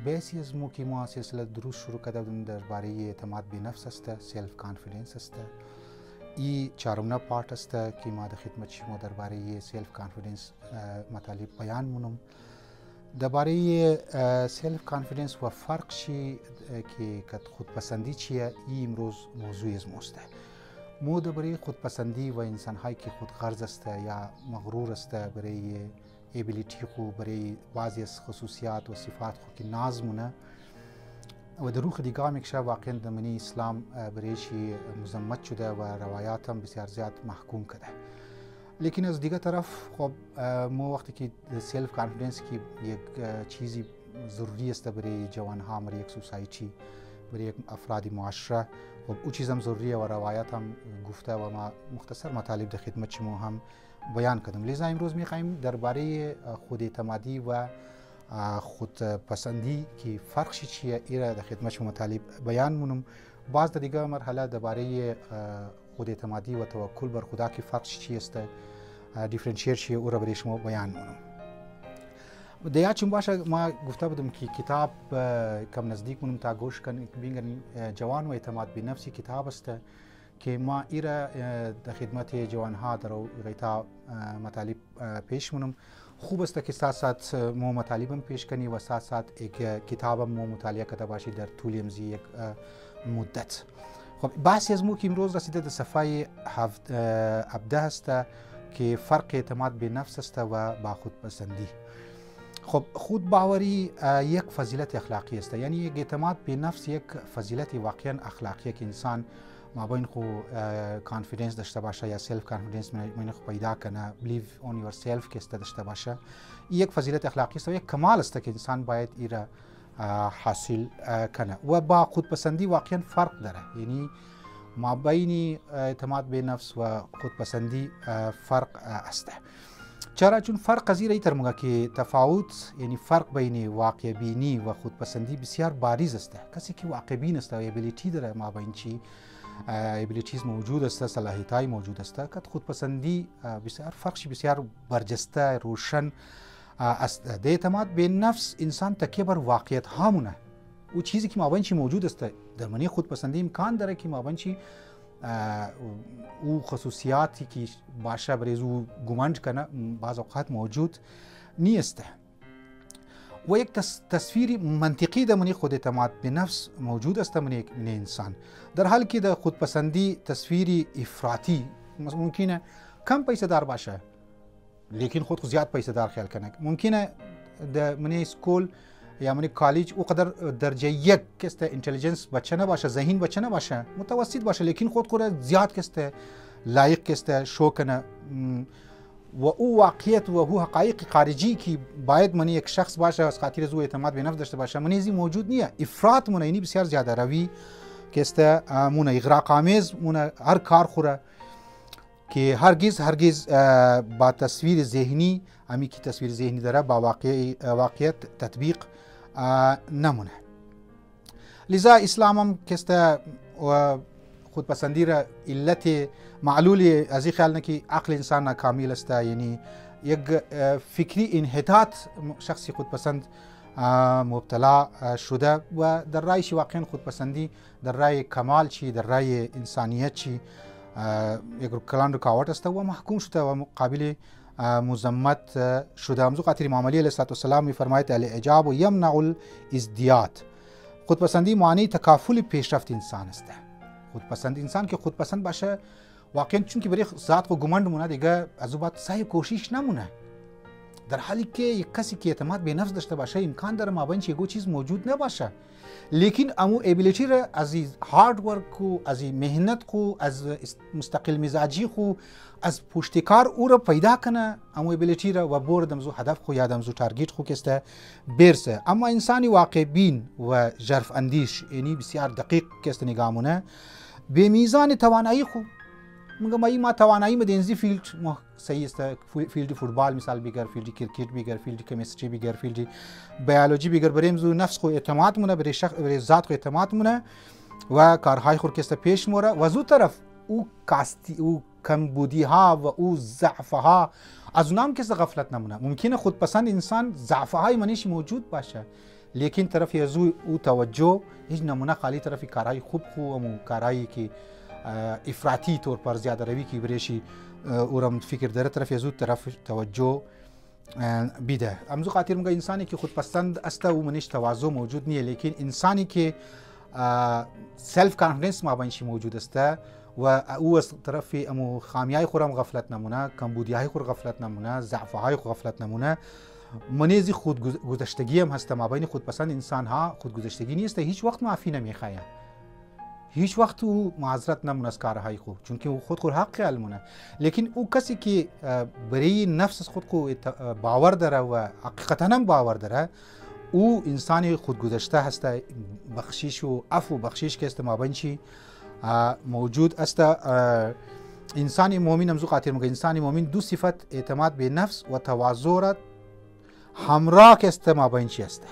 بیسی از مو که ما سلسله دروس شروع کرده بودیم درباره اعتماد به نفس است، سلف کانفیدنس است. این چهارمین پارت است که ما در خدمت شما درباره سلف کانفیدنس مطالب بیان مونم. درباره سلف کانفیدنس و فرق چی که خودپسندی چیه، این امروز موضوع از ماست. مو درباره خودپسندی و انسان هایی که خودغرض است یا مغرور است برای ابیلیتی خو، برای بعضی از خصوصیات و صفات خو که ناز مونه و در روح دیگه میکشه واقعا دمنی اسلام برایشی مذمت شده و روایات هم بسیار زیاد محکوم کرده. لیکن از دیگه طرف خب مو وقتی که سلف کانفیدنس که یک چیزی ضروری است برای جوان ها، برای یک سوسایتی، برای یک افراد معاشره، خب او چیز هم ضروریه و روایات هم گفته و ما مختصر مطالب در خدمت شما هم بیان کردم. لذا امروز میخوایم درباره خود اعتمادی و خودپسندی که فرقش چیه ایره در خدمت شما مطالب بیان مونم. باز در دیگه مرحله درباره خود اعتمادی و توکل بر خدا که فرقش چی است، دیفرنشیت چیه، او را برای شما بیان مونم. دیگه چون باشه ما گفته بودم که کتاب کم نزدیک مونم تا گوش کن بینگن جوان و اعتماد به نفسی کتاب است که ما ایره در خدمت جوان ها در غیتا مطالب پیش مونم. خوب است که ساعت مو مطالبم پیش کنی و ساعت یک کتابم مو مطالعه کرده باشی در طول امزی یک مدت. خب بحثی از مو که امروز رسیده در صفحه 17 است که فرق اعتماد به نفس است و با خودپسندی. خب خود باوری یک فضیلت اخلاقی است، یعنی یک اعتماد به نفس یک فضیلت واقعا اخلاقی که انسان مابین خو کانفیدنس داشته باشه یا سلف کانفیدنس مابین خو پیدا کنه، بلیو اون یور سلف که است داشته باشه، یک فضیلت اخلاقی است و یک کمال است که انسان باید ایره حاصل کنه. و با خودپسندی واقعا فرق داره، یعنی مابین اعتماد به نفس و خودپسندی فرق است. چرا؟ چون فرق از این تر که تفاوت، یعنی فرق بین واقع بینی و خودپسندی بسیار باریز است. کسی که واقع بین است و ابیلیتی داره مابین چی ابیلیتیز موجود است، صلاحیت‌های موجود است، که خودپسندی بسیار فرقش بسیار برجسته روشن است. در اعتماد به نفس انسان تکیه بر واقعیت هامونه، او چیزی که مابین چی موجود است. در معنی خودپسندی امکان داره که مابین چی او خصوصیاتی که باشه برای او گمانج کنه بعض اوقات موجود نیست و یک تصویر منطقی در منی خود اعتماد به نفس موجود است من انسان، در حالی که در خودپسندی تصویری افراطی ممکنه کم پیسه دار باشه لیکن خود زیاد پیسه دار خیال کنه، ممکنه در منی اسکول یا منی کالج او قدر درجه یک کست اینتلیجنس بچه نباشه، ذهین بچه نباشه، متوسط باشه، لیکن خود زیاد کست لایق کست شو کنه و او واقعیت و او حقایق خارجی که باید منی یک شخص باشه از خاطر از او اعتماد به نفس داشته باشه منی موجود نیه. افراط مونه، یعنی بسیار زیاده روی کست مونه اغراق آمیز مونه، هر کار خوره که هرگز با تصویر ذهنی امی که تصویر ذهنی داره با واقعیت تطبیق نمونه. لذا اسلام هم کست خودپسندی را علت معلول از این خیال نه که عقل انسان ناکامل است، یعنی یک فکری انحطاط شخصی خودپسند مبتلا شده و در رایش واقعا خودپسندی در رای کمال چی، در رای انسانیت چی یک کلان رکاوٹ است و محکوم شده و مقابل مذمت شده. همزو خاطر امام علی علیه السلام میفرماید الاعجاب یمنع الازدیاد، خودپسندی معنی تکافل پیشرفت انسان است. خودپسند انسان که خودپسند باشه واقعا چون که برای ذات کو گمند مونه دیگه از او بعد سعی کوشش نمونه، در حالی که یک کسی که اعتماد به نفس داشته باشه امکان داره مابین چه چیز موجود نباشه، لیکن امو ابیلیتی را از هارد ورک کو، از مهنت کو، از مستقل مزاجی خو، از پشتکار او را پیدا کنه امو ابیلیتی را و بردم زو هدف خو یادم زو تارگت خو کسته برسه. اما انسانی واقع بین و ژرف اندیش، یعنی بسیار دقیق کست نگامونه به میزان توانایی خو میگم ما توانایی مدنزی فیلد ما صحیح است، فیلد فوتبال مثال بگر، فیلد کرکت بگر، فیلد کیمستری بگر، فیلد بیولوژی بگر، بریم زو نفس خو اعتماد مونه، برای ذات خو اعتماد مونه و کارهای خور کسته پیش موره و زو طرف او کاستی او کمبودی ها و او ضعف ها از اونام کس غفلت نمونه. ممکنه خودپسند انسان ضعف های منیش موجود باشه لیکن طرف از او توجه هیچ نمونه خالی طرف کارهای خوب و کارهایی که افراطی طور پر زیاده روی که بریشی اورم فکر داره طرف از او طرف توجه بیده. امزو خاطر میگه انسانی که خودپسند است و منش تواضع موجود نیه، لیکن انسانی که سلف کانفیدنس ما بینش موجود است و او از طرف امو خامیای خورم غفلت نمونه، کمبودیای خور غفلت نمونه، ضعفهای خور غفلت نمونه، منیزی خودگذشتگی هم هست. ما بین خودپسند انسان ها خودگذشتگی نیست، هیچ وقت معافی نمیخواه، هیچ وقت او معذرت نمونه از کارهای خود، چون که خود حق علمونه. لیکن او کسی که برای نفس خود باور داره و حقیقتا هم باور داره، او انسان خودگذشته هست. بخشش و عفو بخشش که است ما بینشی موجود است. انسان مؤمن امزو خاطر میگه انسان مؤمن دو صفت اعتماد به نفس و تواضع را همراه که است ما بینشی است.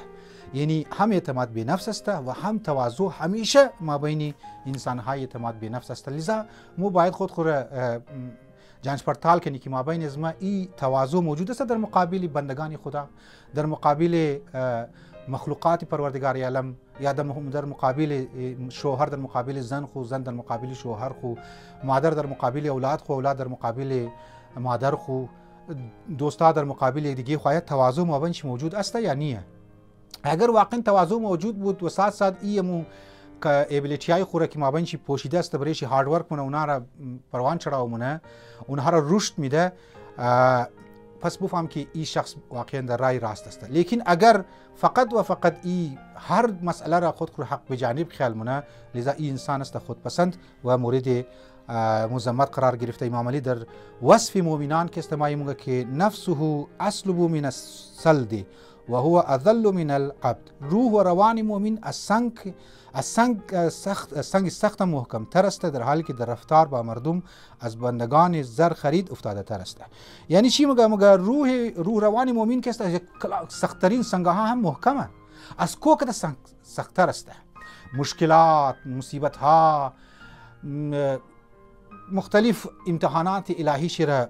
یعنی هم اعتماد به نفس است و هم تواضع همیشه ما بین انسان های اعتماد به نفس است. لذا مو باید خود جانچ پرتال کنی که ما بین از ما این تواضع موجود است در مقابل بندگان خدا، در مقابل مخلوقات پروردگار عالم، یا در مقابل شوهر در مقابل زن خو، زن در مقابل شوهر خو، مادر در مقابل اولاد خو، اولاد در مقابل مادر خو، دوستا در مقابل دیگه خو. تواضع ما بینش موجود است یا نه؟ اگر واقعا تواضع موجود بود و ساتھ ساتھ ایمو که ابیلیتی خوره که ما بینش پوشیده است برایش هارد ورک مونه، اونها را پروان چراو مونه، اونها را رشد میده، پس بفهم که این شخص واقعا در رای راست است. لیکن اگر فقط و فقط این هر مسئله را خود حق به جانب خیال مونه، لذا این انسان است خودپسند و مورد مذمت قرار گرفته. امام علی در وصف مؤمنان که استماعی موگه که نفسه اسلب من السلد و هو اذل من العبد. روح و روان مؤمن از سنگ سخت محکم تر است، در حالی که در رفتار با مردم از بندگان زر خرید افتاده تر است. یعنی چی مگه روح روان مؤمن که است سختترین سنگ ها هم محکمه، از کوکت سخت تر است. مشکلات، مصیبت ها، مختلف امتحانات الهی شر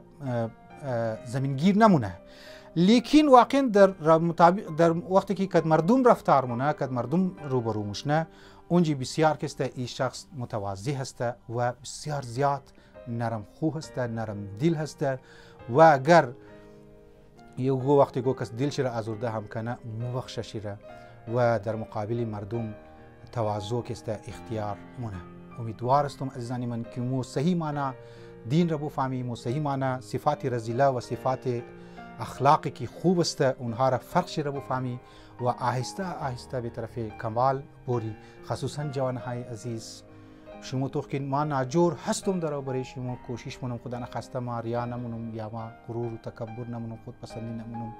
زمینگیر نمونه. لیکن واقعا در وقتی که کد مردم رفتار مونه، کد مردم روبرو مشنه، اونجی بسیار کسته این شخص متواضع هست و بسیار زیاد نرم خو هست، نرم دل هست. و اگر یه وقتی کس دلش را آزرده هم کنه مبخشش را و در مقابل مردم تواضع کسته اختیار مونه. امیدوار هستم عزیزان من که مو صحیح معنی دین را بفهمیم و صحیح معنی صفات رذیله و صفات اخلاقی که خوب است اونها را فرقش را بفهمی و آهسته آهسته به طرف کمال بوری. خصوصا جوانهای عزیز، شما تو که ما ناجور هستم در برای شما کوشش منم خدا نخواسته ما ریا نمونم یا ما غرور و تکبر نمونم، خودپسندی نمونم،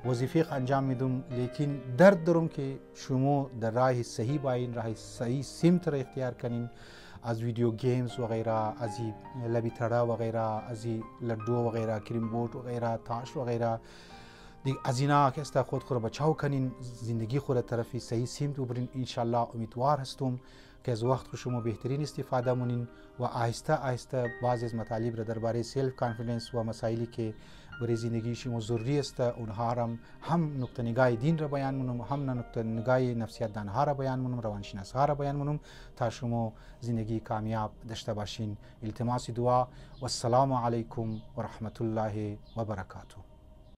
وظیفه انجام میدم، لیکن درد دارم که شما در راه صحیح باین، راه صحیح سمت را اختیار کنین. از ویدیو گیمز و غیره، از لبی تڑا و غیره، از لڈو و غیره، کریم بورد و غیره، تاش و غیره، از اینا که است خود بچاو کنین، زندگی خود طرفی صحیح سمت ببرین. انشالله امیدوار هستم که از وقت شما بهترین استفاده مونین و آهسته آهسته بعضی از مطالب را درباره سلف کانفیدنس و مسائلی که برای زندگی شما ضروری است اونها را هم نقطه نگاه دین را بیان مونم، هم نقطه نگاه نفسیت دانها را بیان مونم، روانشناس ها را بیان مونم تا شما زندگی کامیاب داشته باشین. التماس دعا و السلام علیکم و رحمت الله و برکاته.